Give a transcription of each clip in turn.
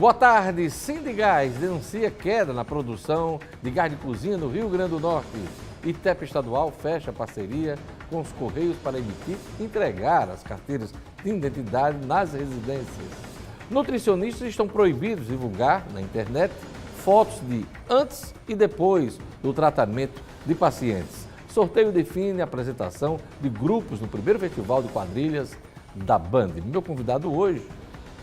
Boa tarde. Sindigás denuncia queda na produção de gás de cozinha no Rio Grande do Norte. ITEP estadual fecha parceria com os Correios para emitir e entregar as carteiras de identidade nas residências. Nutricionistas estão proibidos de divulgar na internet fotos de antes e depois do tratamento de pacientes. Sorteio define a apresentação de grupos no primeiro festival de quadrilhas da Band. Meu convidado hoje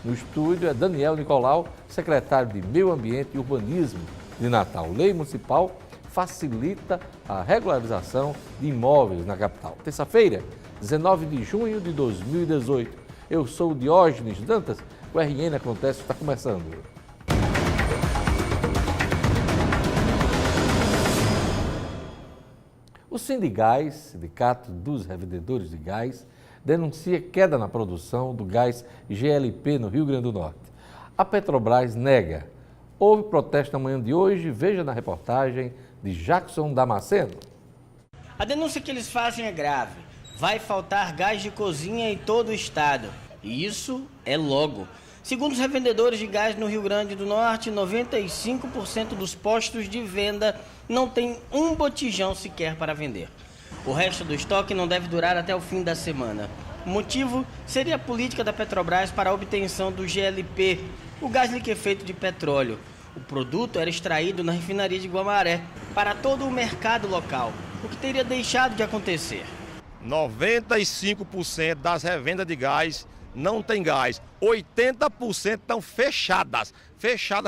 no estúdio é Daniel Nicolau, secretário de Meio Ambiente e Urbanismo de Natal. Lei municipal facilita a regularização de imóveis na capital. Terça-feira, 19 de junho de 2018. Eu sou o Diógenes Dantas, o RN Acontece está começando. O Sindigás, Sindicato dos Revendedores de Gás, denuncia queda na produção do gás GLP no Rio Grande do Norte. A Petrobras nega. Houve protesto na manhã de hoje, veja na reportagem de Jackson Damasceno. A denúncia que eles fazem é grave. Vai faltar gás de cozinha em todo o estado. E isso é logo. Segundo os revendedores de gás no Rio Grande do Norte, 95% dos postos de venda não tem um botijão sequer para vender. O resto do estoque não deve durar até o fim da semana. O motivo seria a política da Petrobras para a obtenção do GLP, o gás liquefeito de petróleo. O produto era extraído na refinaria de Guamaré para todo o mercado local, o que teria deixado de acontecer. 95% das revendas de gás não tem gás. 80% estão fechadas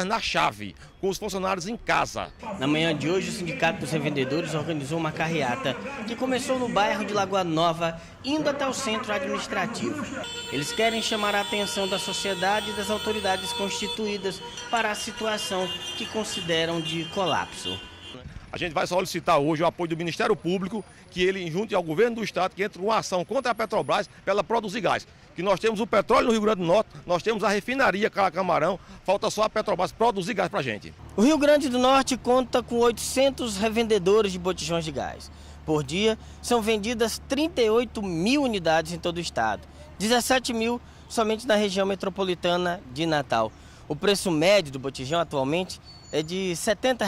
na chave, com os funcionários em casa. Na manhã de hoje, o Sindicato dos Revendedores organizou uma carreata que começou no bairro de Lagoa Nova, indo até o centro administrativo. Eles querem chamar a atenção da sociedade e das autoridades constituídas para a situação que consideram de colapso. A gente vai solicitar hoje o apoio do Ministério Público, que ele junte ao governo do estado, que entre uma ação contra a Petrobras para ela produzir gás. Que nós temos o petróleo no Rio Grande do Norte, nós temos a refinaria Camarão, falta só a Petrobras produzir gás para a gente. O Rio Grande do Norte conta com 800 revendedores de botijões de gás. Por dia, são vendidas 38 mil unidades em todo o estado, 17 mil somente na região metropolitana de Natal. O preço médio do botijão atualmente é de R$ 70.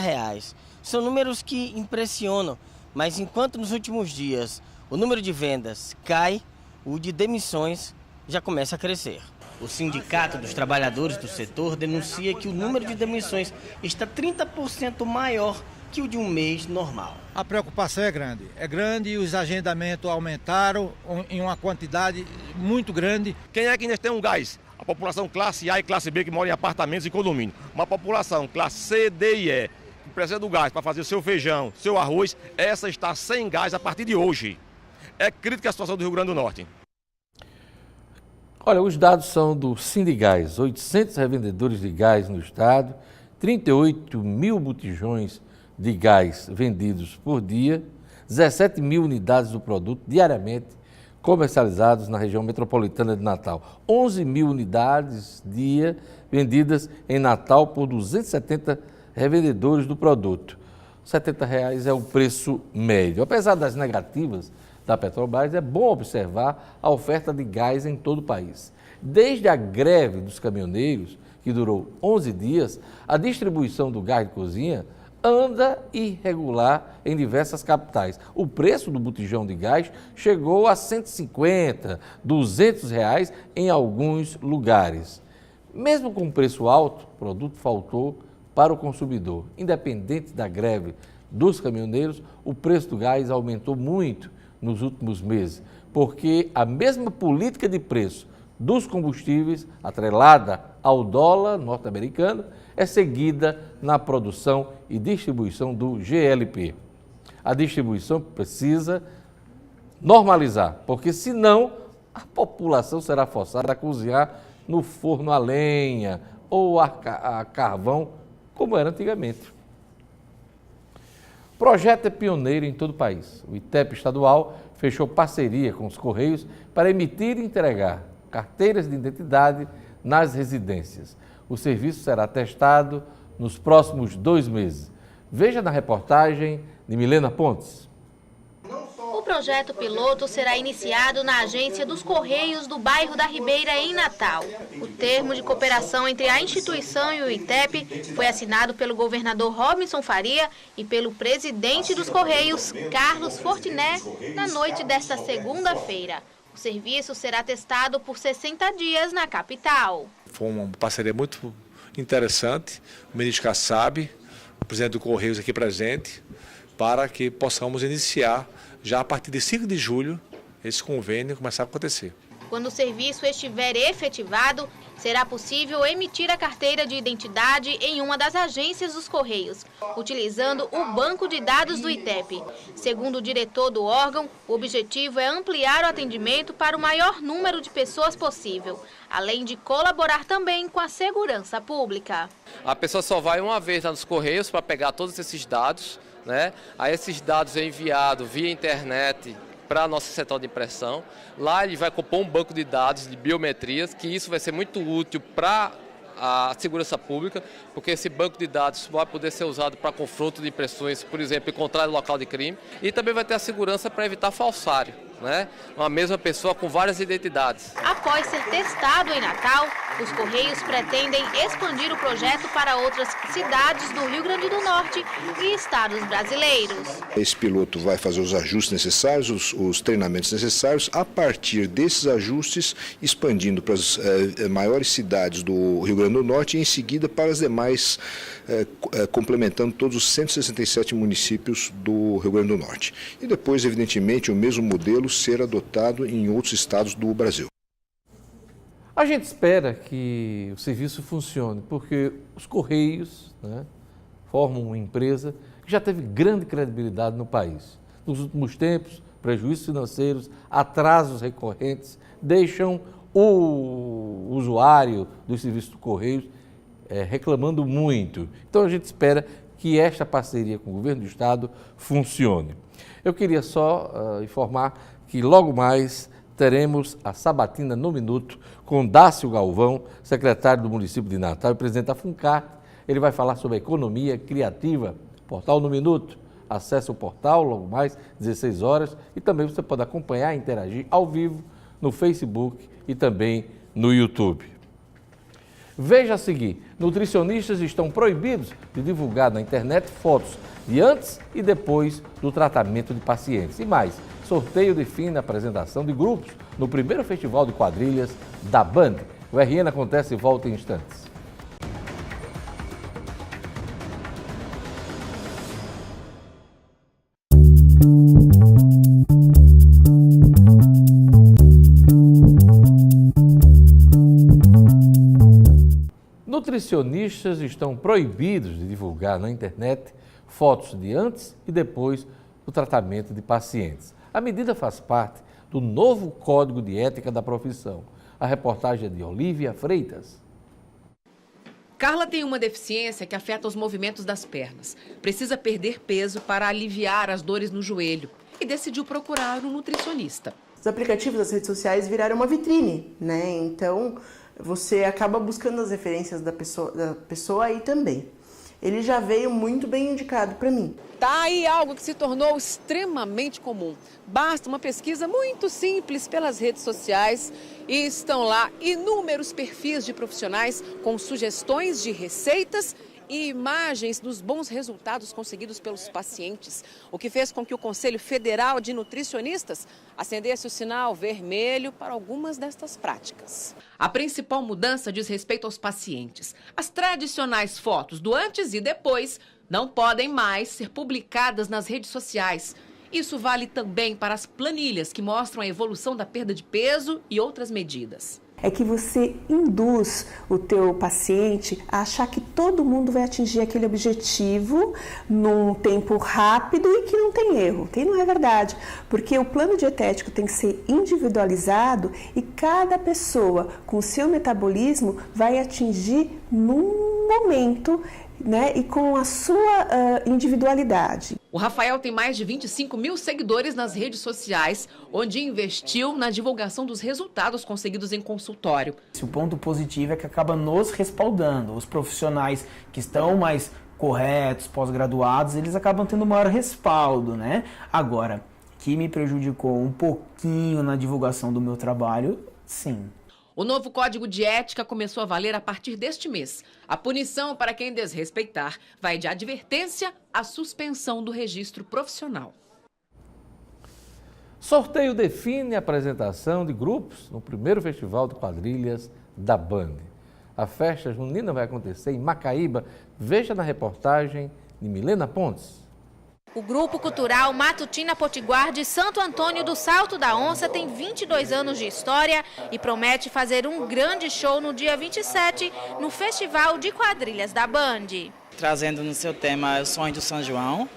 São números que impressionam, mas enquanto nos últimos dias o número de vendas cai, o de demissões já começa a crescer. O Sindicato dos Trabalhadores do setor denuncia que o número de demissões está 30% maior que o de um mês normal. A preocupação é grande e os agendamentos aumentaram em uma quantidade muito grande. Quem é que ainda tem um gás? A população classe A e classe B que mora em apartamentos e condomínio. Uma população classe C, D e E, que precisa do gás para fazer seu feijão, seu arroz, essa está sem gás a partir de hoje. É crítica a situação do Rio Grande do Norte. Olha, os dados são do Sindigás, 800 revendedores de gás no estado, 38 mil botijões de gás vendidos por dia, 17 mil unidades do produto diariamente comercializados na região metropolitana de Natal, 11 mil unidades dia vendidas em Natal por 270 revendedores do produto. R$ 70 é o preço médio. Apesar das negativas da Petrobras, é bom observar a oferta de gás em todo o país. Desde a greve dos caminhoneiros, que durou 11 dias, a distribuição do gás de cozinha anda irregular em diversas capitais. O preço do botijão de gás chegou a R$ 150, R$ 200 em alguns lugares. Mesmo com preço alto, o produto faltou para o consumidor. Independente da greve dos caminhoneiros, o preço do gás aumentou muito nos últimos meses, porque a mesma política de preço dos combustíveis, atrelada ao dólar norte-americano, é seguida na produção e distribuição do GLP. A distribuição precisa normalizar, porque senão a população será forçada a cozinhar no forno a lenha ou a carvão, como era antigamente. O projeto é pioneiro em todo o país. O ITEP estadual fechou parceria com os Correios para emitir e entregar carteiras de identidade nas residências. O serviço será testado nos próximos 2 meses. Veja na reportagem de Milena Pontes. O projeto piloto será iniciado na agência dos Correios do bairro da Ribeira, em Natal. O termo de cooperação entre a instituição e o INTEP foi assinado pelo governador Robinson Faria e pelo presidente dos Correios, Carlos Fortiné, na noite desta segunda-feira. O serviço será testado por 60 dias na capital. Foi uma parceria muito interessante, o ministro Kassab, o presidente do Correios aqui presente, para que possamos iniciar já a partir de 5 de julho esse convênio começar a acontecer. Quando o serviço estiver efetivado, será possível emitir a carteira de identidade em uma das agências dos Correios, utilizando o banco de dados do INTEP. Segundo o diretor do órgão, o objetivo é ampliar o atendimento para o maior número de pessoas possível, além de colaborar também com a segurança pública. A pessoa só vai uma vez lá nos Correios para pegar todos esses dados, né? Aí esses dados é enviado via internet para nosso setor de impressão. Lá ele vai compor um banco de dados de biometrias, que isso vai ser muito útil para a segurança pública, porque esse banco de dados vai poder ser usado para confronto de impressões, por exemplo, encontrar o local de crime, e também vai ter a segurança para evitar falsário, né? Uma mesma pessoa com várias identidades. Após ser testado em Natal, os Correios pretendem expandir o projeto para outras cidades do Rio Grande do Norte e estados brasileiros. Esse piloto vai fazer os ajustes necessários, os treinamentos necessários, a partir desses ajustes, expandindo para as maiores cidades do Rio Grande do Norte e em seguida para as demais, complementando todos os 167 municípios do Rio Grande do Norte. E depois, evidentemente, o mesmo modelo ser adotado em outros estados do Brasil. A gente espera que o serviço funcione, porque os Correios, né, formam uma empresa que já teve grande credibilidade no país. Nos últimos tempos, prejuízos financeiros, atrasos recorrentes, deixam o usuário do serviço do Correios reclamando muito. Então a gente espera que esta parceria com o governo do estado funcione. Eu queria só informar que logo mais teremos a Sabatina no Minuto com Dácio Galvão, secretário do município de Natal e presidente da FUNCART. Ele vai falar sobre a economia criativa. Portal no Minuto. Acesse o portal logo mais, 16 horas. E também você pode acompanhar e interagir ao vivo no Facebook e também no YouTube. Veja a seguir, nutricionistas estão proibidos de divulgar na internet fotos de antes e depois do tratamento de pacientes. E mais, sorteio define a apresentação de grupos no primeiro festival de quadrilhas da Band. O RN acontece e volta em instantes. Nutricionistas estão proibidos de divulgar na internet fotos de antes e depois do tratamento de pacientes. A medida faz parte do novo Código de Ética da profissão. A reportagem é de Olívia Freitas. Carla tem uma deficiência que afeta os movimentos das pernas. Precisa perder peso para aliviar as dores no joelho e decidiu procurar um nutricionista. Os aplicativos das redes sociais viraram uma vitrine, né? Então você acaba buscando as referências da pessoa aí também. Ele já veio muito bem indicado para mim. Tá aí algo que se tornou extremamente comum. Basta uma pesquisa muito simples pelas redes sociais e estão lá inúmeros perfis de profissionais com sugestões de receitas e imagens dos bons resultados conseguidos pelos pacientes, o que fez com que o Conselho Federal de Nutricionistas acendesse o sinal vermelho para algumas destas práticas. A principal mudança diz respeito aos pacientes. As tradicionais fotos do antes e depois não podem mais ser publicadas nas redes sociais. Isso vale também para as planilhas que mostram a evolução da perda de peso e outras medidas. É que você induz o teu paciente a achar que todo mundo vai atingir aquele objetivo num tempo rápido e que não tem erro. E não é verdade, porque o plano dietético tem que ser individualizado e cada pessoa com o seu metabolismo vai atingir num momento, né, e com a sua individualidade. O Rafael tem mais de 25 mil seguidores nas redes sociais, onde investiu na divulgação dos resultados conseguidos em consultório. O ponto positivo é que acaba nos respaldando. Os profissionais que estão mais corretos, pós-graduados, eles acabam tendo maior respaldo, né? Agora, que me prejudicou um pouquinho na divulgação do meu trabalho, sim. O novo Código de Ética começou a valer a partir deste mês. A punição para quem desrespeitar vai de advertência à suspensão do registro profissional. Sorteio define a apresentação de grupos no primeiro Festival de Quadrilhas da Band. A festa junina vai acontecer em Macaíba. Veja na reportagem de Milena Pontes. O Grupo Cultural Matutina Potiguar de Santo Antônio do Salto da Onça tem 22 anos de história e promete fazer um grande show no dia 27 no Festival de Quadrilhas da Band. Trazendo no seu tema o sonho do São João,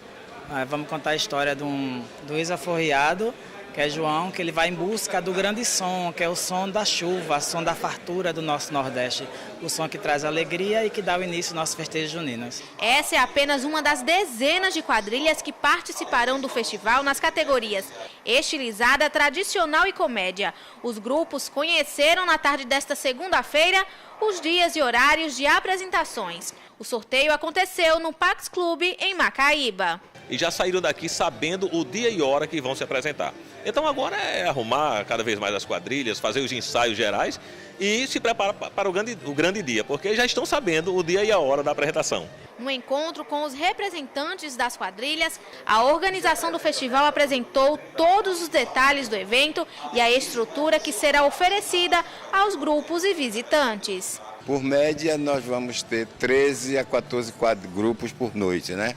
vamos contar a história do ex-aforreado, que é João, que ele vai em busca do grande som, que é o som da chuva, o som da fartura do nosso Nordeste, o som que traz alegria e que dá o início aos nossos festejos juninos. Essa é apenas uma das dezenas de quadrilhas que participarão do festival nas categorias estilizada, tradicional e comédia. Os grupos conheceram na tarde desta segunda-feira os dias e horários de apresentações. O sorteio aconteceu no Pax Clube, em Macaíba. E já saíram daqui sabendo o dia e hora que vão se apresentar. Então agora é arrumar cada vez mais as quadrilhas, fazer os ensaios gerais e se preparar para o grande dia, porque já estão sabendo o dia e a hora da apresentação. No encontro com os representantes das quadrilhas, a organização do festival apresentou todos os detalhes do evento e a estrutura que será oferecida aos grupos e visitantes. Por média, nós vamos ter 13 a 14 grupos por noite, né?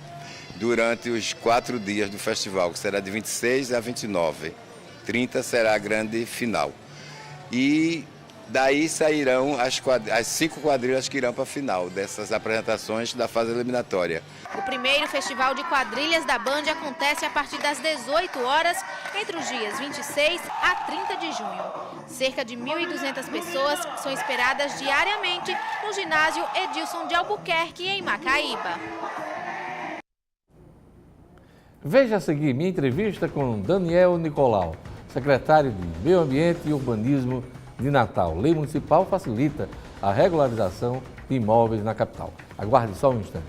Durante os 4 dias do festival, que será de 26 a 29. 30 será a grande final. E daí sairão as 5 quadrilhas que irão para a final dessas apresentações da fase eliminatória. O primeiro Festival de Quadrilhas da Band acontece a partir das 18 horas, entre os dias 26 a 30 de junho. Cerca de 1.200 pessoas são esperadas diariamente no ginásio Edilson de Albuquerque, em Macaíba. Veja a seguir minha entrevista com Daniel Nicolau, secretário de Meio Ambiente e Urbanismo de Natal. Lei municipal facilita a regularização de imóveis na capital. Aguarde só um instante.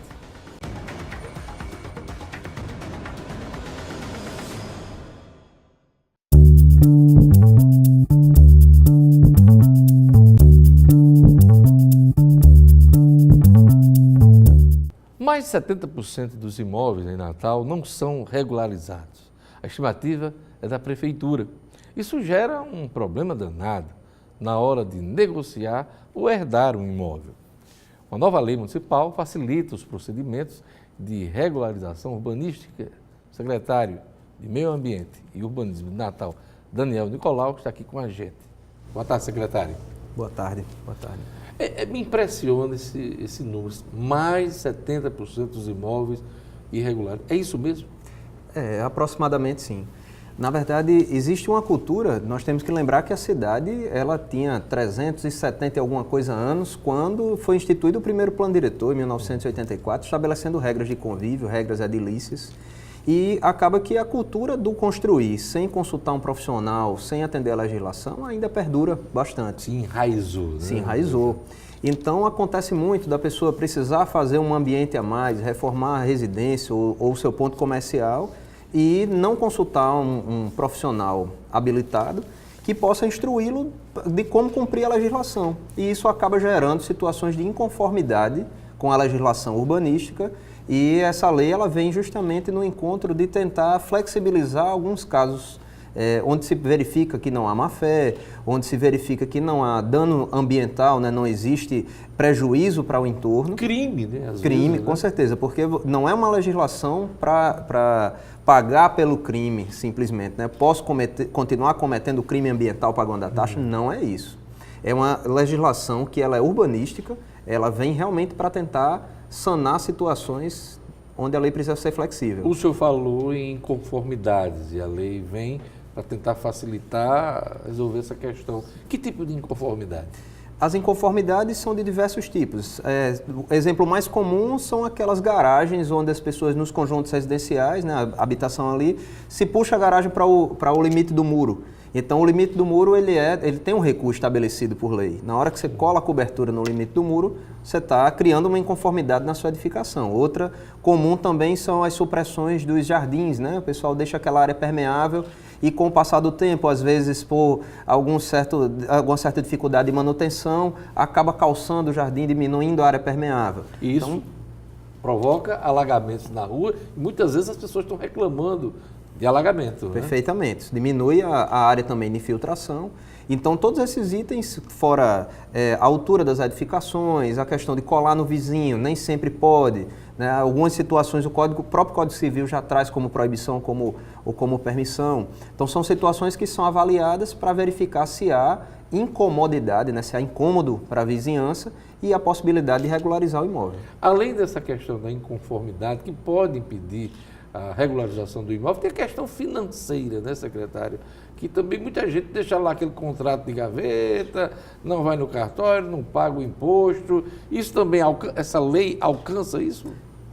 Mais de 70% dos imóveis em Natal não são regularizados. A estimativa é da prefeitura. Isso gera um problema danado na hora de negociar ou herdar um imóvel. Uma nova lei municipal facilita os procedimentos de regularização urbanística. O secretário de Meio Ambiente e Urbanismo de Natal, Daniel Nicolau, está aqui com a gente. Boa tarde, secretário. Boa tarde. Boa tarde. Me impressiona esse número, mais de 70% dos imóveis irregulares. É isso mesmo? Aproximadamente sim. Na verdade, existe uma cultura, nós temos que lembrar que a cidade ela tinha 370 e alguma coisa anos quando foi instituído o primeiro plano diretor, em 1984, estabelecendo regras de convívio, regras edilícias. E acaba que a cultura do construir sem consultar um profissional, sem atender a legislação, ainda perdura bastante. Se enraizou. Né? Se enraizou. Então acontece muito da pessoa precisar fazer um ambiente a mais, reformar a residência ou o seu ponto comercial e não consultar um profissional habilitado que possa instruí-lo de como cumprir a legislação. E isso acaba gerando situações de inconformidade com a legislação urbanística. E essa lei ela vem justamente no encontro de tentar flexibilizar alguns casos onde se verifica que não há má-fé, onde se verifica que não há dano ambiental, né, não existe prejuízo para o entorno. Crime, né? Às crime, vezes, com né? certeza, porque não é uma legislação para pagar pelo crime, simplesmente. Né? Posso continuar cometendo crime ambiental pagando a taxa? Não é isso. É uma legislação que ela é urbanística, ela vem realmente para tentar sanar situações onde a lei precisa ser flexível. O senhor falou em conformidades e a lei vem para tentar facilitar, resolver essa questão. Que tipo de inconformidade? As inconformidades são de diversos tipos. O exemplo mais comum são aquelas garagens onde as pessoas nos conjuntos residenciais, né, a habitação ali, se puxa a garagem para o limite do muro. Então o limite do muro ele tem um recuo estabelecido por lei. Na hora que você cola a cobertura no limite do muro, você está criando uma inconformidade na sua edificação. Outra comum também são as supressões dos jardins, né? O pessoal deixa aquela área permeável e com o passar do tempo, às vezes por alguma certa dificuldade de manutenção, acaba calçando o jardim, diminuindo a área permeável. E isso provoca alagamentos na rua e muitas vezes as pessoas estão reclamando de alagamento. Perfeitamente. Diminui a área também de infiltração. Então, todos esses itens, fora a altura das edificações, a questão de colar no vizinho, nem sempre pode. Né? Algumas situações o próprio Código Civil já traz como proibição ou como permissão. Então, são situações que são avaliadas para verificar se há incomodidade, né? Se há incômodo para a vizinhança e a possibilidade de regularizar o imóvel. Além dessa questão da inconformidade, que pode impedir a regularização do imóvel, tem a questão financeira, né, secretário? Que também muita gente deixa lá aquele contrato de gaveta, não vai no cartório, não paga o imposto. Isso também, essa lei alcança isso?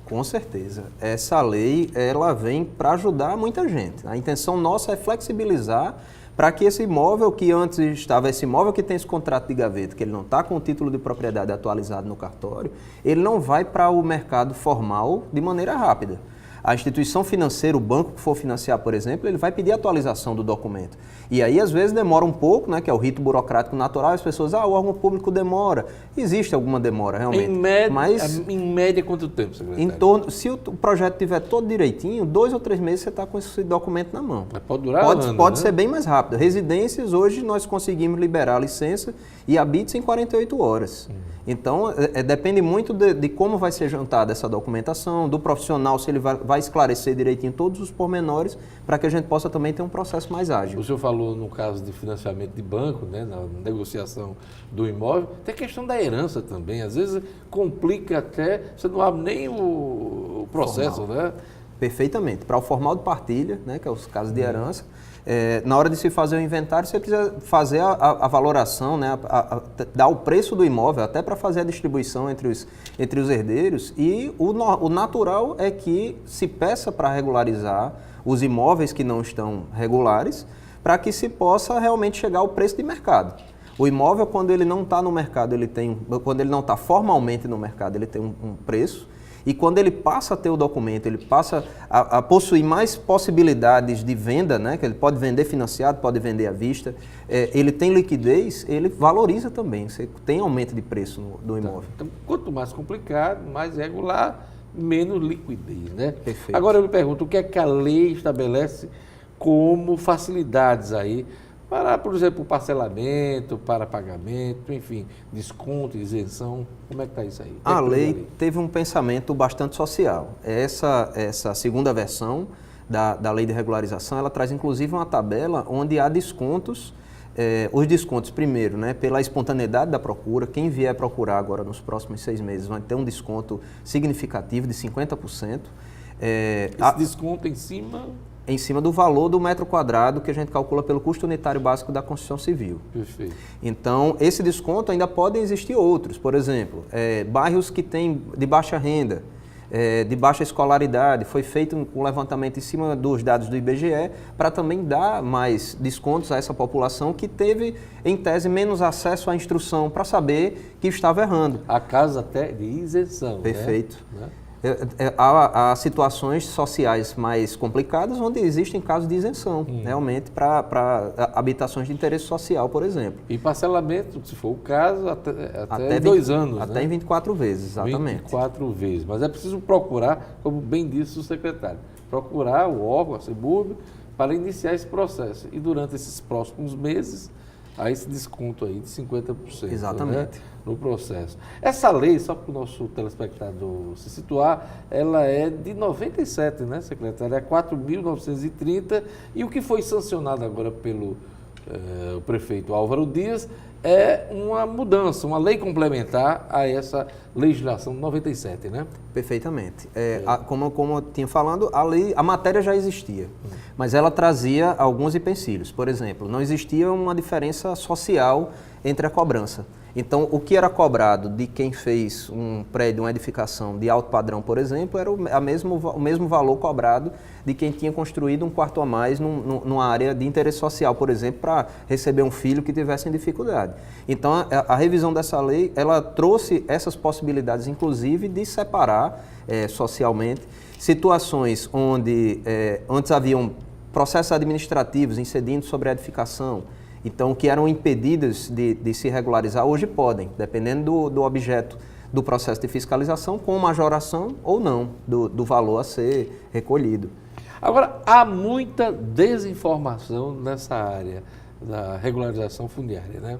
Com certeza. Essa lei, ela vem para ajudar muita gente. A intenção nossa é flexibilizar para que esse imóvel que antes estava, esse imóvel que tem esse contrato de gaveta, que ele não está com o título de propriedade atualizado no cartório, ele não vai para o mercado formal de maneira rápida. A instituição financeira, o banco que for financiar, por exemplo, ele vai pedir atualização do documento. E aí, às vezes, demora um pouco, né, que é o rito burocrático natural, as pessoas, o órgão público demora. Existe alguma demora, realmente. Em média, quanto tempo, secretário? Se o projeto estiver todo direitinho, 2 ou 3 meses você está com esse documento na mão. Mas pode durar Pode ser bem mais rápido. Residências, hoje, nós conseguimos liberar a licença e habites em 48 horas. Então, depende muito de como vai ser jantada essa documentação, do profissional, se ele vai esclarecer direitinho todos os pormenores, para que a gente possa também ter um processo mais ágil. O senhor falou no caso de financiamento de banco, né, na negociação do imóvel, tem a questão da herança também. Às vezes complica até, você não abre nem o processo, formal, né? Perfeitamente. Para o formal de partilha, né, que é os casos de herança, na hora de se fazer o inventário, você precisa fazer a valoração, né, dar o preço do imóvel, até para fazer a distribuição entre os herdeiros. E o natural é que se peça para regularizar os imóveis que não estão regulares, para que se possa realmente chegar ao preço de mercado. O imóvel, quando ele não está no mercado, quando ele não está formalmente no mercado, ele tem um preço. E quando ele passa a ter o documento, ele passa a possuir mais possibilidades de venda, né? Que ele pode vender financiado, pode vender à vista, ele tem liquidez, ele valoriza também, você tem aumento de preço do imóvel. Então, quanto mais complicado, mais regular, menos liquidez, né? Perfeito. Agora eu lhe pergunto, o que é que a lei estabelece como facilidades aí para, por exemplo, parcelamento, para pagamento, enfim, desconto, isenção, como é que está isso aí? A lei teve um pensamento bastante social. Essa segunda versão da lei de regularização, ela traz inclusive uma tabela onde há descontos, os descontos primeiro, né, pela espontaneidade da procura, quem vier procurar agora nos próximos 6 meses vai ter um desconto significativo de 50%. Esse desconto em cima do valor do metro quadrado que a gente calcula pelo custo unitário básico da construção civil. Perfeito. Então, esse desconto ainda podem existir outros. Por exemplo, bairros que têm de baixa renda, de baixa escolaridade, foi feito um levantamento em cima dos dados do IBGE para também dar mais descontos a essa população que teve, em tese, menos acesso à instrução para saber que estava errando. Há casos até de isenção. Perfeito. Né? Há situações sociais mais complicadas onde existem casos de isenção, realmente, para habitações de interesse social, por exemplo. E parcelamento, se for o caso, até 2 anos. Até em 24 vezes, exatamente. 24 vezes. Mas é preciso procurar, como bem disse o secretário, procurar o órgão, a SEMURB, para iniciar esse processo. E durante esses próximos meses, há esse desconto aí de 50%. Exatamente. Né, no processo. Essa lei, só para o nosso telespectador se situar, ela é de 97, né, secretário? É 4.930 e o que foi sancionado agora pelo o prefeito Álvaro Dias é uma mudança, uma lei complementar a essa legislação de 97, né? Perfeitamente. Como eu tinha falado, a matéria já existia, mas ela trazia alguns empecilhos. Por exemplo, não existia uma diferença social entre a cobrança. Então, o que era cobrado de quem fez um prédio, uma edificação de alto padrão, por exemplo, era o mesmo valor cobrado de quem tinha construído um quarto a mais numa área de interesse social, por exemplo, para receber um filho que tivesse em dificuldade. Então, a revisão dessa lei, ela trouxe essas possibilidades, inclusive, de separar socialmente situações onde antes haviam processos administrativos incidindo sobre a edificação, então, que eram impedidas de se regularizar, hoje podem, dependendo do objeto do processo de fiscalização, com majoração ou não do valor a ser recolhido. Agora, há muita desinformação nessa área da regularização fundiária, né?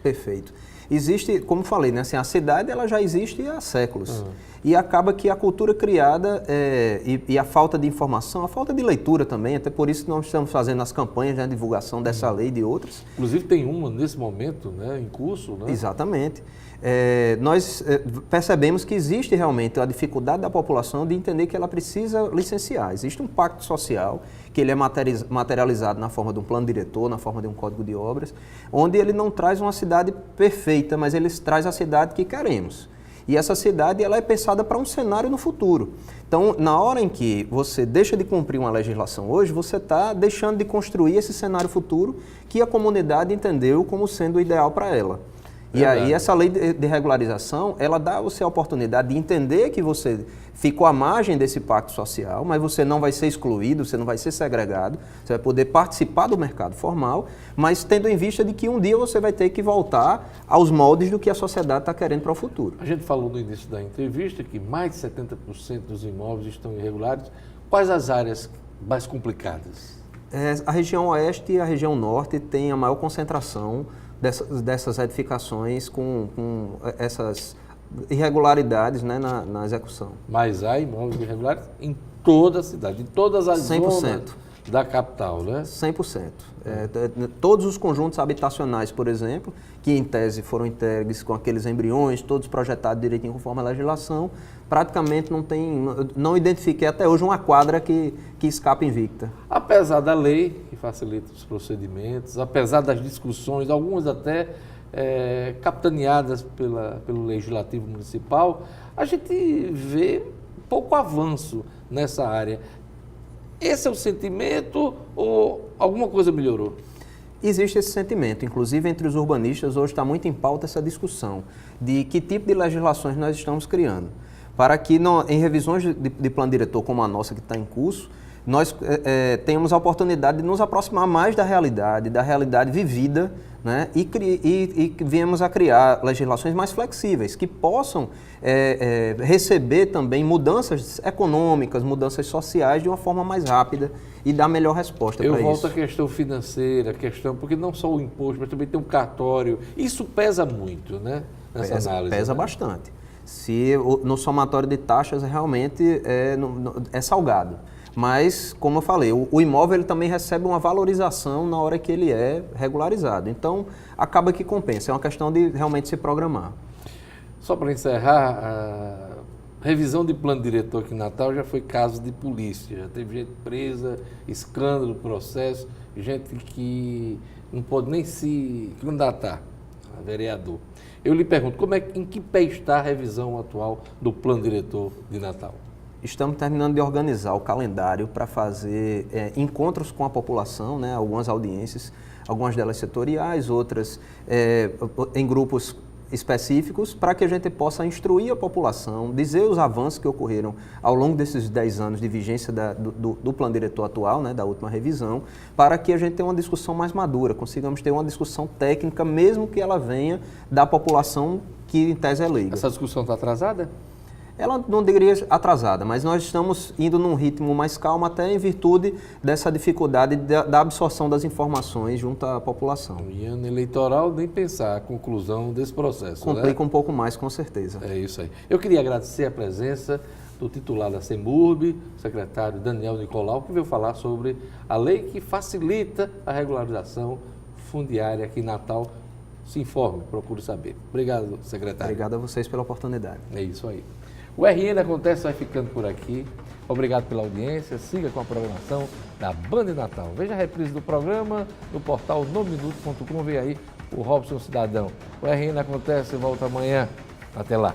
Perfeito. Existe, como falei, né, assim, a cidade ela já existe há séculos. E acaba que a cultura criada e a falta de informação, a falta de leitura também, até por isso que nós estamos fazendo as campanhas de divulgação dessa lei e de outras. Inclusive tem uma nesse momento, né, em curso, né? Exatamente. Nós percebemos que existe realmente a dificuldade da população de entender que ela precisa licenciar. Existe um pacto social, que ele é materializado na forma de um plano diretor, na forma de um código de obras, onde ele não traz uma cidade perfeita, mas ele traz a cidade que queremos. E essa cidade ela é pensada para um cenário no futuro. Então, na hora em que você deixa de cumprir uma legislação hoje, você está deixando de construir esse cenário futuro que a comunidade entendeu como sendo o ideal para ela. E aí essa lei de regularização, ela dá a você a oportunidade de entender que você ficou à margem desse pacto social, mas você não vai ser excluído, você não vai ser segregado, você vai poder participar do mercado formal, mas tendo em vista de que um dia você vai ter que voltar aos moldes do que a sociedade está querendo para o futuro. A gente falou no início da entrevista que mais de 70% dos imóveis estão irregulares. Quais as áreas mais complicadas? A região oeste e a região norte têm a maior concentração dessas edificações com essas irregularidades, né, na execução. Mas há imóveis irregulares em toda a cidade, em todas as 100%. zonas da capital, né? 100%. Todos os conjuntos habitacionais, por exemplo, que em tese foram entregues com aqueles embriões, todos projetados direitinho conforme a legislação, praticamente não identifiquei até hoje uma quadra que escapa invicta. Apesar da lei, que facilita os procedimentos, apesar das discussões, algumas até capitaneadas pelo Legislativo Municipal, a gente vê pouco avanço nessa área. Esse é o sentimento ou alguma coisa melhorou? Existe esse sentimento, inclusive entre os urbanistas hoje está muito em pauta essa discussão de que tipo de legislações nós estamos criando. Para que em revisões de plano diretor como a nossa que está em curso, nós tenhamos a oportunidade de nos aproximar mais da realidade vivida, né? E viemos a criar legislações mais flexíveis, que possam receber também mudanças econômicas, mudanças sociais de uma forma mais rápida e dar melhor resposta para isso. Eu volto à questão financeira, porque não só o imposto, mas também tem um cartório. Isso pesa muito, né? Nessa análise. Pesa bastante. Se no somatório de taxas realmente é salgado. Mas, como eu falei, o imóvel ele também recebe uma valorização na hora que ele é regularizado. Então, acaba que compensa. É uma questão de realmente se programar. Só para encerrar, a revisão de plano diretor aqui em Natal já foi caso de polícia. Já teve gente presa, escândalo, processo, gente que não pode nem se candidatar a vereador. Eu lhe pergunto, em que pé está a revisão atual do plano diretor de Natal? Estamos terminando de organizar o calendário para fazer encontros com a população, né, algumas audiências, algumas delas setoriais, outras em grupos específicos, para que a gente possa instruir a população, dizer os avanços que ocorreram ao longo desses 10 anos de vigência do plano diretor atual, né, da última revisão, para que a gente tenha uma discussão mais madura, consigamos ter uma discussão técnica, mesmo que ela venha da população que em tese é leiga. Essa discussão está atrasada? Ela não diria atrasada, mas nós estamos indo num ritmo mais calmo, até em virtude dessa dificuldade da absorção das informações junto à população. E ano eleitoral, nem pensar a conclusão desse processo. Complica um pouco mais, com certeza. É isso aí. Eu queria agradecer a presença do titular da CEMURB, o secretário Daniel Nicolau, que veio falar sobre a lei que facilita a regularização fundiária aqui em Natal. se informe, procure saber. Obrigado, secretário. Obrigado a vocês pela oportunidade. É isso aí. O RN Acontece vai ficando por aqui. Obrigado pela audiência. Siga com a programação da Band Natal. Veja a reprise do programa no portal nominuto.com. Vê aí o Robson Cidadão. O RN Acontece volta amanhã. Até lá.